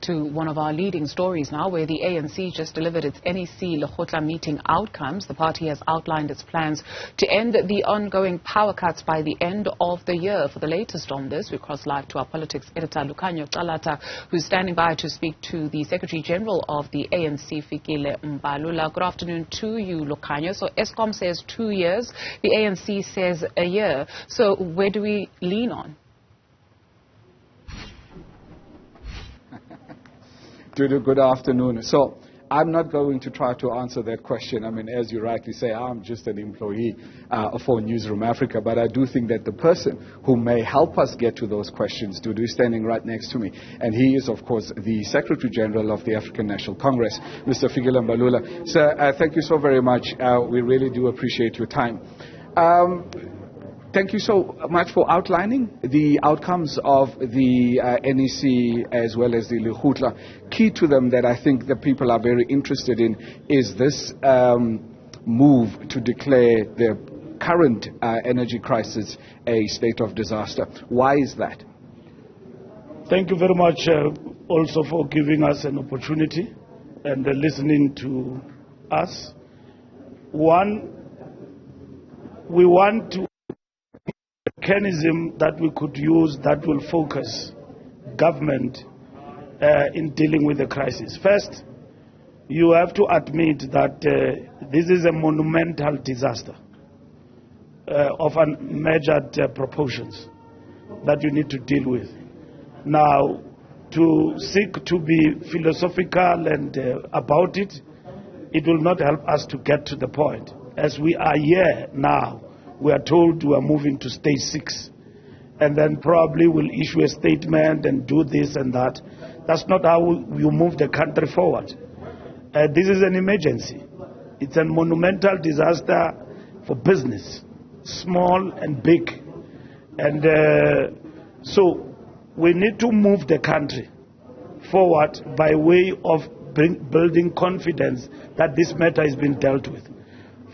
to one of our leading stories now, where the ANC just delivered its NEC Lekgotla meeting outcomes. The party has outlined its plans to end the ongoing power cuts by the end of the year. For the latest on this, we cross live to our politics editor, Lukanyo Talata, who's standing by to speak to the Secretary General of the ANC, Fikile Mbalula. Good afternoon to you, Lukanyo. So ESCOM says 2 years, the ANC says a year. So where do we lean on? Good afternoon. So I'm not going to try to answer that question. I mean, as you rightly say, I'm just an employee for Newzroom Afrika, but I do think that the person who may help us get to those questions, Dudu, is standing right next to me. And he is, of course, the Secretary General of the African National Congress, Mr. Fikile Mbalula. Sir, thank you so very much. We really do appreciate your time. Thank you so much for outlining the outcomes of the NEC as well as the Lekgotla. Key to them that I think the people are very interested in is this move to declare the current energy crisis a state of disaster. Why is that? Thank you very much also for giving us an opportunity and listening to us. One, we want to mechanism that we could use that will focus government in dealing with the crisis. First, you have to admit that this is a monumental disaster of unmeasured proportions that you need to deal with. Now, to seek to be philosophical and about it, it will not help us to get to the point. As we are here now, we are told we are moving to stage 6, and then probably we'll issue a statement and do this and that. That's not how you move the country forward. This is an emergency. It's a monumental disaster for business, small and big. And so we need to move the country forward by way of building confidence that this matter is being dealt with.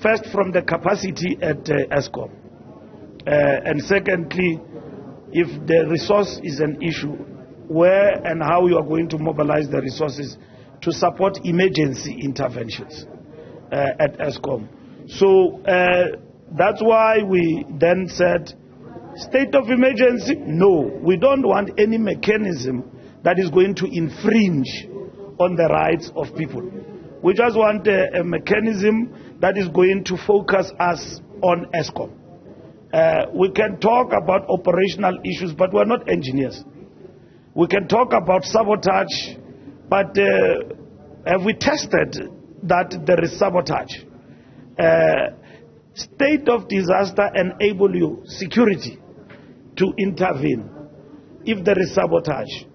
First, from the capacity at ESCOM. And secondly, if the resource is an issue, where and how you are going to mobilize the resources to support emergency interventions at ESCOM. So that's why we then said, state of emergency? No, we don't want any mechanism that is going to infringe on the rights of people. We just want a mechanism that is going to focus us on ESCOM. We can talk about operational issues, but we're not engineers. We can talk about sabotage, but have we tested that there is sabotage? State of disaster enable you, security, to intervene if there is sabotage,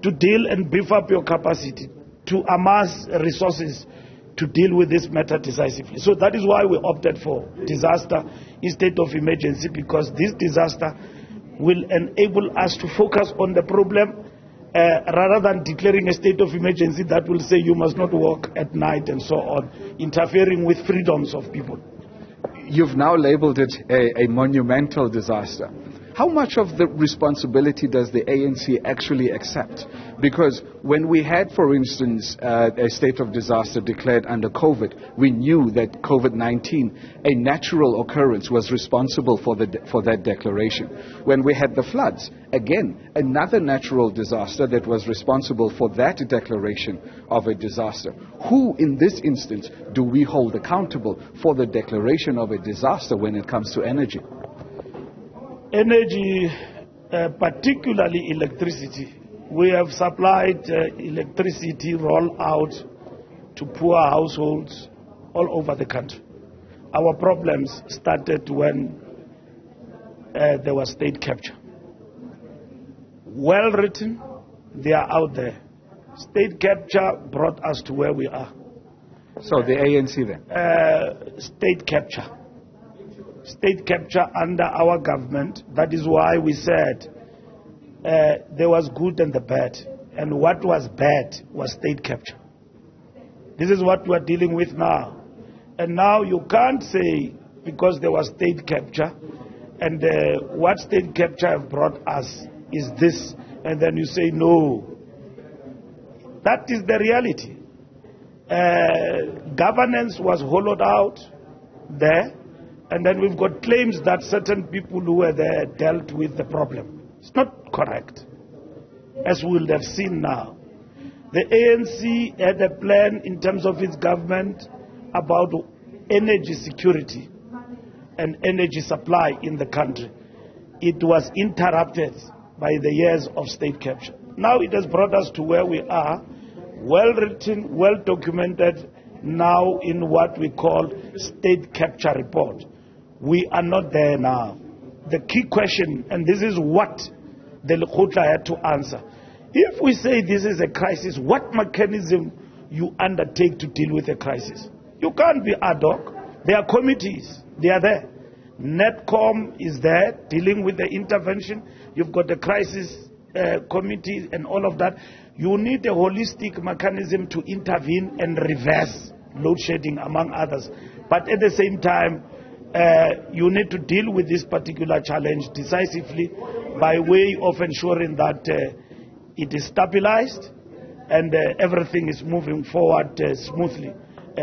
to deal and beef up your capacity, to amass resources to deal with this matter decisively. So that is why we opted for disaster in state of emergency, because this disaster will enable us to focus on the problem rather than declaring a state of emergency that will say you must not walk at night and so on, interfering with freedoms of people. You've now labeled it a monumental disaster. How much of the responsibility does the ANC actually accept? Because when we had, for instance, a state of disaster declared under COVID, we knew that COVID-19, a natural occurrence, was responsible for that declaration. When we had the floods, again, another natural disaster that was responsible for that declaration of a disaster. Who, in this instance, do we hold accountable for the declaration of a disaster when it comes to energy? Energy, particularly electricity. We have supplied electricity roll out to poor households all over the country. Our problems started when there was state capture. Well written, they are out there. State capture brought us to where we are. So the ANC then? State capture. State capture under our government. That is why we said there was good and the bad. And what was bad was state capture. This is what we are dealing with now. And now you can't say because there was state capture and what state capture have brought us is this. And then you say no. That is the reality. Governance was hollowed out there, and then we've got claims that certain people who were there dealt with the problem. It's not correct, as we'll have seen now. The ANC had a plan in terms of its government about energy security and energy supply in the country. It was interrupted by the years of state capture. Now it has brought us to where we are, well written, well documented, now in what we call state capture report. We are not there now. The key question, and this is what the Lekgotla had to answer. If we say this is a crisis, what mechanism you undertake to deal with a crisis? You can't be ad hoc. There are committees. They are there. NETCOM is there dealing with the intervention. You've got the crisis committee and all of that. You need a holistic mechanism to intervene and reverse load shedding, among others. But at the same time, you need to deal with this particular challenge decisively by way of ensuring that it is stabilized and everything is moving forward smoothly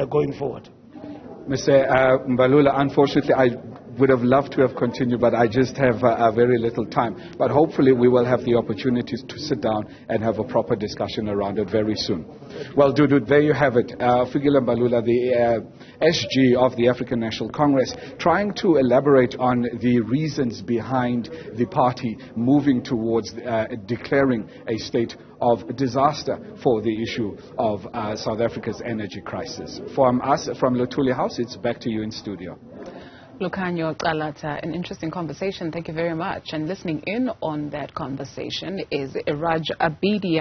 going forward. Mr. Mbalula, unfortunately, I would have loved to have continued, but I just have very little time. But hopefully we will have the opportunities to sit down and have a proper discussion around it very soon. Well, Dudu, there you have it. Fikile Mbalula, the SG of the African National Congress, trying to elaborate on the reasons behind the party moving towards declaring a state of disaster for the issue of South Africa's energy crisis. From us, from Lotuli House, it's back to you in studio. Lukhanyo Qalata, an interesting conversation. Thank you very much. And listening in on that conversation is Raj Abidia.